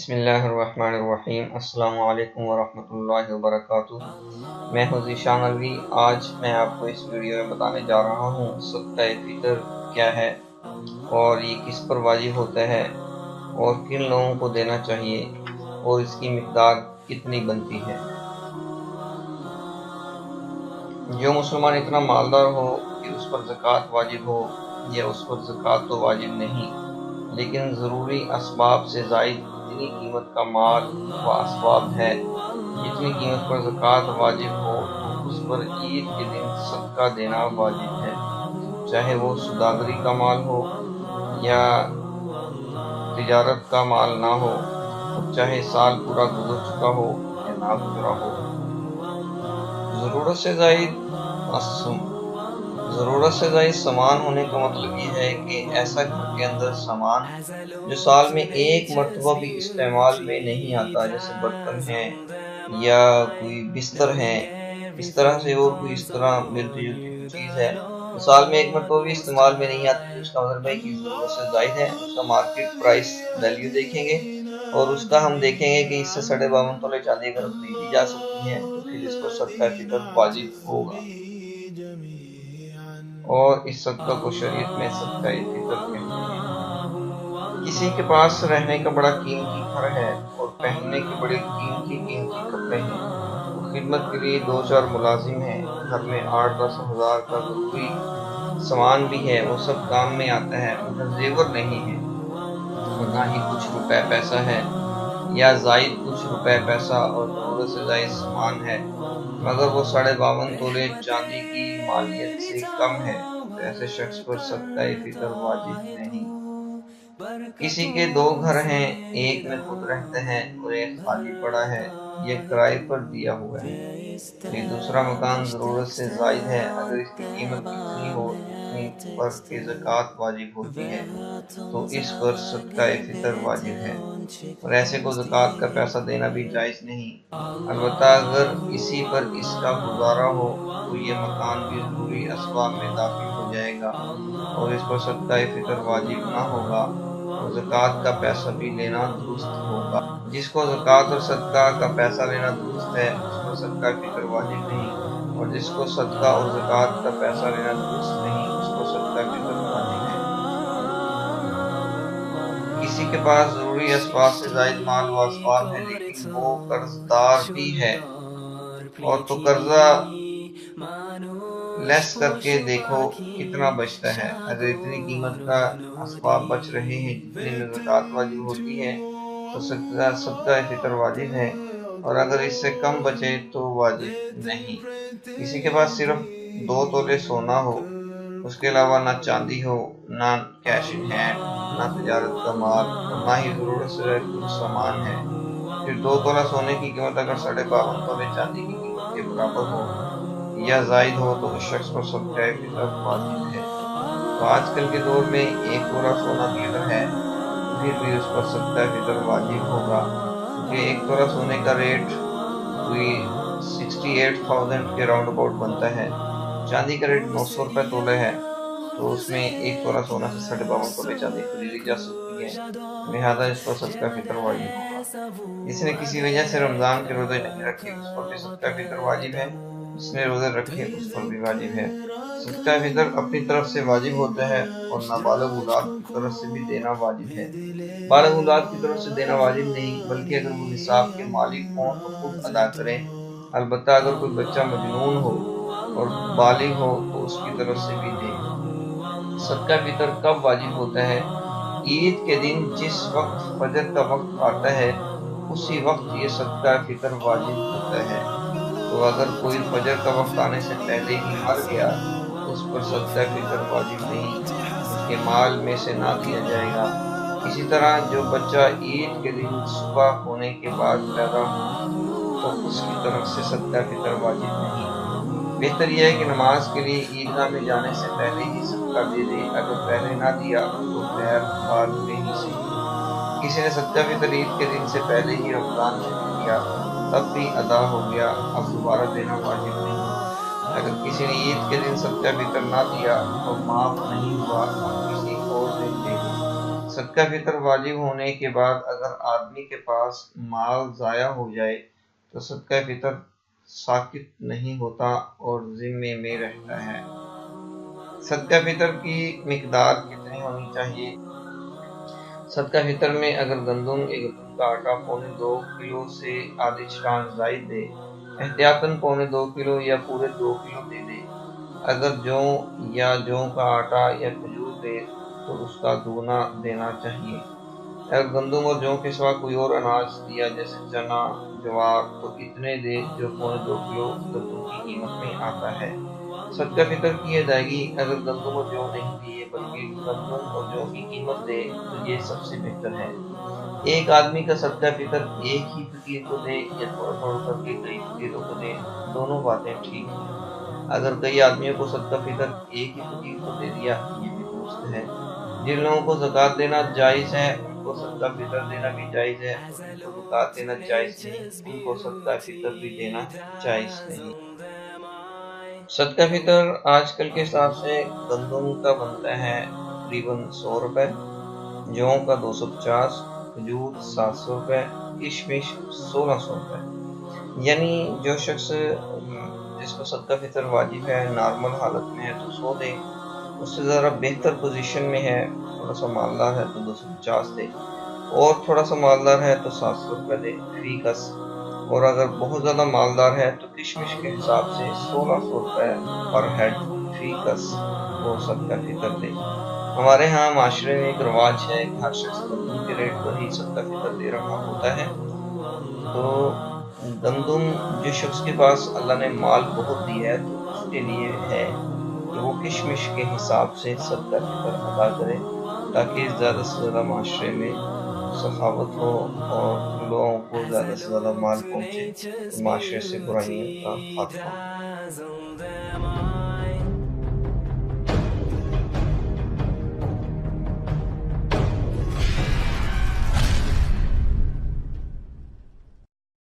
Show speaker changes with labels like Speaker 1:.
Speaker 1: بسم اللہ الرحمن الرحیم۔ السلام علیکم ورحمۃ اللہ وبرکاتہ۔ میں ہوں ذیشان الوی۔ آج میں آپ کو اس ویڈیو میں بتانے جا رہا ہوں صدقہ فطر کیا ہے اور یہ کس پر واجب ہوتا ہے اور کن لوگوں کو دینا چاہیے اور اس کی مقدار کتنی بنتی ہے۔ جو مسلمان اتنا مالدار ہو کہ اس پر زکوٰۃ واجب ہو یا اس پر زکوٰۃ تو واجب نہیں، لیکن ضروری اسباب سے زائد اتنی قیمت کا مال و اسباب ہے جتنی قیمت پر زکوٰۃ واجب ہو، تو اس پر عید کے دن صدقہ دینا واجب ہے، چاہے وہ سوداگری کا مال ہو یا تجارت کا مال نہ ہو، اور چاہے سال پورا گزر چکا ہو یا نہ گزرا ہو۔ ضرورت سے زائد سامان ہونے کا مطلب یہ ہے کہ ایسا گھر کے اندر سامان جو سال میں ایک مرتبہ بھی استعمال میں نہیں آتا، جیسے برتن ہیں یا کوئی بستر ہے، اس طرح سے اور کوئی اس طرح ملتی جلتی کوئی چیز ہے تو سال میں ایک مرتبہ بھی استعمال میں نہیں آتی، تو اس کا مطلب ہے کہ ضرورت سے زائد ہے۔ اس کا مارکیٹ پرائس ویلیو دیکھیں گے اور اس کا ہم دیکھیں گے کہ اس سے 52.5 تولے چاندی اگر خریدی جا سکتی ہے تو پھر اس پر صدقہ فطر واجب ہوگا، اور اس صدقہ کو شریعت میں صدقہ فطر کہتے ہیں۔ کسی کے پاس رہنے کا بڑا قیمتی گھر ہے اور پہننے کے بڑے قیمتی کپڑے ہیں، وہ خدمت کے لیے 2-4 ملازم ہیں، گھر میں 8-10 ہزار کا ضروری سامان بھی ہے، وہ سب کام میں آتا ہے، مگر زیور نہیں ہے اور نہ ہی کچھ روپے پیسہ ہے یا زائد کچھ روپے پیسہ اور ضرورت سے زائد سامان ہے، مگر وہ 52.5 تولے چاندی کی مالیت سے کم ہے، تو ایسے شخص پر صدقہ فطر واجب نہیں۔ کسی کے 2 گھر ہیں، ایک میں خود رہتے ہیں اور ایک خالی پڑا ہے یا کرائے پر دیا ہوا ہے، یہ دوسرا مکان ضرورت سے زائد ہے، اگر اس کی قیمت اتنی ہو جتنی پر کہ زکوٰۃ واجب ہوتی ہے تو اس پر صدقہ فطر واجب ہے، اور ایسے کو زکوٰۃ کا پیسہ دینا بھی جائز نہیں، البتہ اگر اسی پر اس کا گزارا ہو تو یہ مکان بھی ضروری اسباب میں داخل ہو جائے گا اور اس پر صدقہ فطر واجب نہ ہوگا، اور زکوٰۃ کا پیسہ بھی لینا درست ہوگا۔ جس کو زکوٰۃ اور صدقہ کا پیسہ لینا درست ہے اس پر صدقہ فطر واجب نہیں، اور جس کو صدقہ اور زکوٰۃ کا پیسہ لینا درست نہیں اس کو صدقہ فطر واجب ہے۔ کسی کے پاس ضروری اسباب سے زائد مال و اسباب ہے لیکن وہ قرض دار بھی ہے، اور تو قرضہ لیس کر کے دیکھو کتنا بچتا ہے، اگر اتنی قیمت کا اسباب بچ رہے ہیں جتنے میں زکوٰۃ واجب ہوتی ہے تو صدقہ فطر واجب ہے، اور اگر اس سے کم بچے تو واجب نہیں۔ کسی کے پاس صرف 2 تولے سونا ہو، اس کے علاوہ نہ چاندی ہو، نہ کیش ان ہینڈ، نہ تجارت کا مال، اور نہ ہی ضرورت سے کچھ سامان ہے، پھر 2 تولہ سونے کی قیمت اگر 52.5 تولے چاندی کی قیمت کے برابر ہو یا زائد ہو تو اس شخص پر صدقہ فطر واجب ہے۔ تو آج کل کے دور میں 1 تولہ سونا بھی اگر ہے تو پھر بھی اس پر صدقہ فطر واجب ہوگا، کیونکہ 1 تولہ سونے کا ریٹ کوئی 68,000 کے راؤنڈ اباؤٹ بنتا ہے، چاندی کا ریٹ 900 روپے تولے ہے، تو اس میں 1 تولہ سونا سے 52.5 تولے چاندی خریدی جا سکتی ہے، لہذا اس پر صدقہ فطر واجب ہوگا۔ جس نے کسی وجہ سے رمضان کے روزے نہیں رکھے اس پر بھی صدقہ فطر واجب ہے، جس نے روزے رکھے اس پر بھی واجب ہے۔ صدقہ فطر اپنی طرف سے واجب ہوتا ہے اور نابالغ اولاد کی طرف سے بھی دینا واجب ہے۔ بالغ اولاد کی طرف سے دینا واجب نہیں، بلکہ اگر وہ نصاب کے مالک ہوں تو خود ادا کریں، البتہ اگر کوئی بچہ مجنون ہو اور بالغ ہو تو اس کی طرف سے بھی دیں۔ صدقہ فطر کب واجب ہوتا ہے؟ عید کے دن جس وقت فجر کا وقت آتا ہے اسی وقت یہ صدقہ فطر واجب ہوتا ہے، تو اگر کوئی فجر کا وقت آنے سے پہلے ہی مر گیا تو اس پر صدقہ فطر واجب نہیں، اس کے مال میں سے نہ دیا جائے گا۔ اسی طرح جو بچہ عید کے دن صبح ہونے کے بعد پیدا ہو تو اس کی طرف سے صدقہ فطر واجب نہیں۔ بہتر یہ ہے کہ نماز کے لیے عیدگاہ میں جانے سے پہلے ہی صدقہ دے دے، اگر پہلے نہ دیا تو خیر بعد میں ہی صحیح۔ کسی نے صدقہ فطر عید کے دن سے پہلے ہی رمضان میں دے دیا تب بھی ادا ہو گیا، اب دوبارہ دینا واجب نہیں۔ اگر کسی نے عید کے دن صدقہ فطر نہ دیا تو معاف نہیں ہوا، اب کسی اور دن دے دے۔ صدقہ فطر واجب ہونے کے بعد اگر آدمی کے پاس مال ضائع ہو جائے تو صدقہ فطر ساقط نہیں ہوتا اور ذمے میں رہتا ہے۔ صدقہ فطر کی مقدار کتنی ہونی چاہیے؟ صدقہ فطر میں اگر گندم کا آٹا 2.25 کلو سے آدھی چٹان زائد دے، احتیاطاً 2.25 کلو یا پورے 2 کلو دے دے۔ اگر جو یا جوں کا آٹا یا کھجور دے تو اس کا دوگنا دینا چاہیے۔ اگر گندم اور جوں کے سوا کوئی اور اناج دیا جیسے چنا، جوار تو اتنے دے جو 2.25 کلو گندم کی قیمت میں آتا ہے۔ صدقہ فطر کی ادائیگی اگر گندم اور جو نہیں دیے بلکہ گندم اور جو کی قیمت دے تو یہ سب سے بہتر ہے۔ ایک آدمی کا صدقہ فطر ایک ہی فقیر کو دے یا تھوڑا تھوڑا کر کے کئی فقیروں کو دے، دونوں باتیں ٹھیک ہیں۔ اگر کئی آدمیوں کو صدقہ فطر ایک ہی فقیر کو دے دیا یہ بھی درست ہے۔ جن لوگوں کو زکوٰۃ دینا جائز ہے ان کو صدقہ فطر دینا بھی جائز ہے، اور جن کو زکوٰۃ دینا جائز نہیں ان کو صدقہ فطر بھی دینا جائز نہیں۔ صدقہ فطر آج کل کے حساب سے گندم کا بنتا ہے تقریباً 100 روپے، جوں کا 250، کھجور 700 روپے، کشمش 1600 روپے۔ یعنی جو شخص جس کو صدقہ فطر واجب ہے نارمل حالت میں ہے تو 100 دے، اس سے ذرا بہتر پوزیشن میں ہے، تھوڑا سا مالدار ہے تو 250 دے، اور تھوڑا سا مالدار ہے تو 700 روپے دے فی کس، اور اگر بہت زیادہ مالدار ہے تو کشمش کے حساب سے 1600 روپے پر ہیڈ فی کس وہ صدقہ فطر دے۔ ہمارے ہاں معاشرے میں ایک رواج ہے کہ ہر شخص گندم کے ریٹ پر ہی صدقہ فطر دے رہا ہوتا ہے، تو گندم جس شخص کے پاس اللہ نے مال بہت دیا ہے تو اس کے لیے ہے کہ وہ کشمش کے حساب سے صدقہ فطر ادا کرے تاکہ زیادہ سے زیادہ معاشرے میں سخاوت ہو اور لوگوں کو زیادہ سے زیادہ مال پہنچے، معاشرے سے برائیوں کا خاتمہ ہو۔